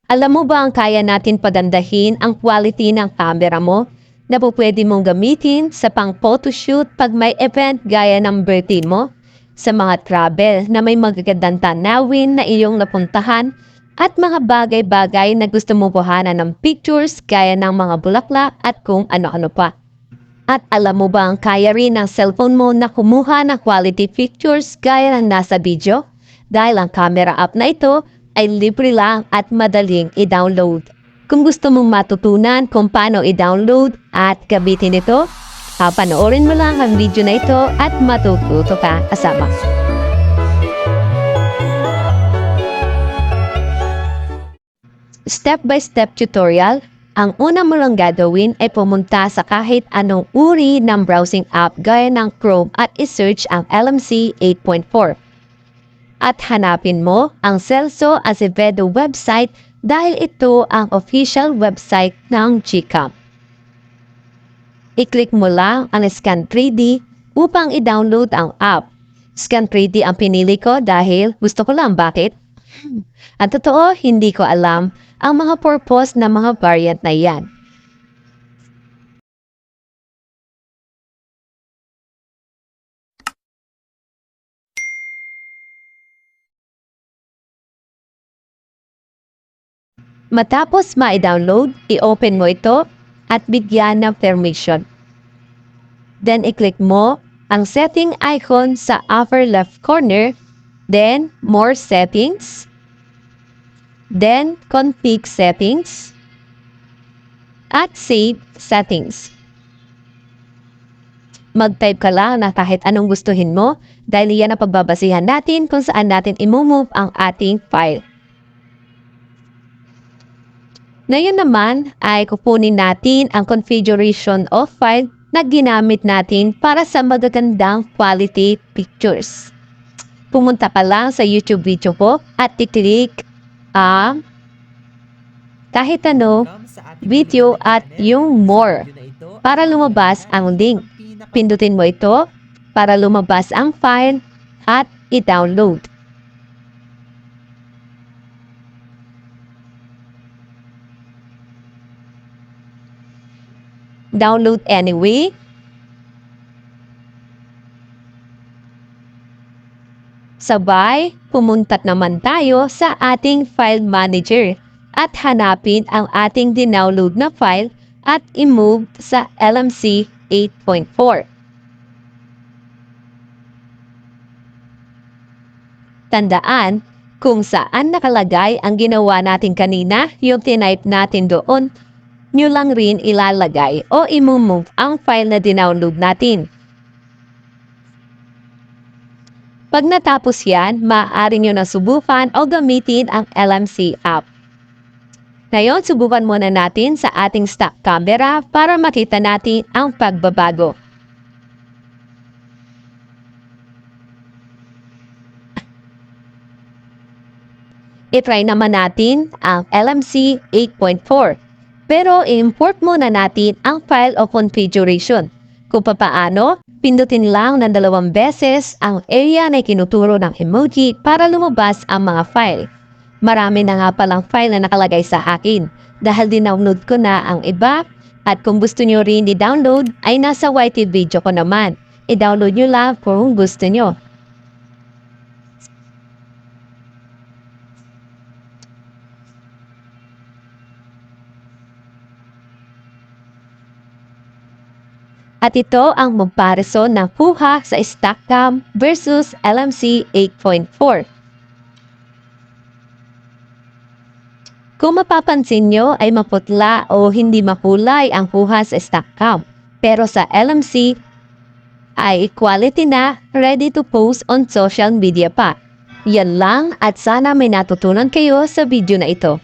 Alam mo ba ang kaya natin pagandahin ang quality ng camera mo na po pwede mong gamitin sa pang photoshoot pag may event gaya ng birthday mo, sa mga travel na may magagandang tanawin na iyong napuntahan at mga bagay-bagay na gusto mo kuhanan ng pictures gaya ng mga bulaklak at kung ano-ano pa. At alam mo ba ang kaya rin ng cellphone mo na kumuha ng quality pictures gaya ng nasa video? Dahil ang camera app na ito ay libre lang at madaling i-download. Kung gusto mong matutunan kung paano i-download at gamitin ito, panoorin mo lang ang video na ito at matututo ka kasama. Step-by-step tutorial. Ang una mo lang gagawin ay pumunta sa kahit anong uri ng browsing app gaya ng Chrome at isearch ang LMC 8.4. At hanapin mo ang Celso Azevedo website dahil ito ang official website ng GCamm. I-click mo lang ang Scan 3D upang i-download ang app. Scan 3D ang pinili ko dahil gusto ko lang. Bakit? Ang totoo, hindi ko alam ang mga purpose ng mga variant na yan. Matapos ma-download, i-open mo ito at bigyan ng permission. Then, i-click mo ang setting icon sa upper left corner, then more settings, then config settings, at save settings. Mag-type ka lang na kahit anong gustuhin mo dahil yan ang pagbabasihan natin kung saan natin i-move ang ating file. Ngayon naman ay kukunin natin ang configuration of file na ginamit natin para sa magagandang quality pictures. Pumunta ka lang sa YouTube video ko at i-click ang kahit ano, video at yung more para lumabas ang link. Pindutin mo ito para lumabas ang file at i-download. Download anyway. Sabay, pumuntat naman tayo sa ating file manager at hanapin ang ating dinownload na file at i-move sa LMC 8.4. Tandaan, kung saan nakalagay ang ginawa natin kanina, yung tinype natin doon, nyo lang rin ilalagay o i-move ang file na dinownload natin. Pag natapos yan, maaari nyo na subukan o gamitin ang LMC app. Ngayon, subukan muna natin sa ating stock camera para makita natin ang pagbabago. I-try naman natin ang LMC 8.4. Pero i-import muna natin ang file o configuration. Kung papaano, pindutin lang ng 2 beses ang area na kinuturo ng emoji para lumabas ang mga file. Marami na nga palang file na nakalagay sa akin dahil dinownload ko na ang iba at kung gusto nyo rin i-download ay nasa YT video ko naman. I-download nyo lang kung gusto nyo. At ito ang comparison ng kuha sa StockCam versus LMC 8.4. Kung mapapansin nyo ay maputla o hindi makulay ang kuha sa StockCam. Pero sa LMC ay quality na, ready to post on social media pa. Yan lang at sana may natutunan kayo sa video na ito.